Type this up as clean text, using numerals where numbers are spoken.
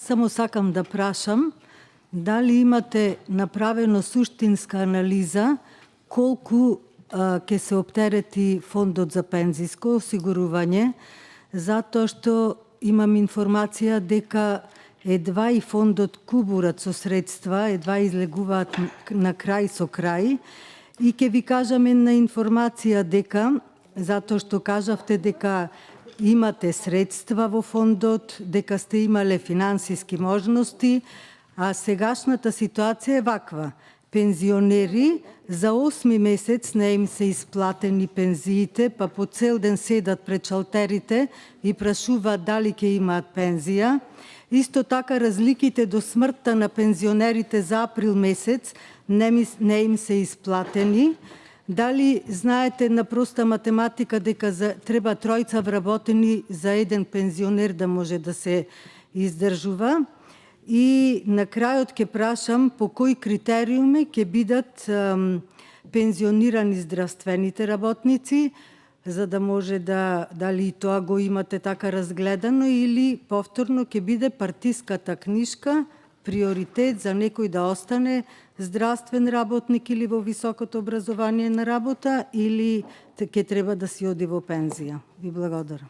само сакам да прашам дали имате направено суштинска анализа колку ќе се оптерети фондот за пензиско осигурување, затоа што имам информација дека едва и фондот кубурат со средства, едва излегуваат на крај со крај. И ќе ви кажам една информација дека, затоа што кажавте дека имате средства во фондот, дека сте имале финансиски можности, а сегашната ситуација е ваква. Пензионери за 8 месец не им се исплатени пензиите, па по цел ден седат пред шалтерите и прашуваат дали ќе имаат пензија. Исто така разликите до смртта на пензионерите за април месец не им се исплатени. Дали знаете на проста математика дека треба 3 вработени за еден пензионер да може да се издржува? И на крајот ќе прашам по кои критериуми ќе бидат пензионирани здравствените работници, за да може дали и тоа го имате така разгледано, или повторно ќе биде партиската книшка приоритет за некој да остане здравствен работник или во високото образование на работа, или ќе треба да си оди во пензија. Ви благодарам.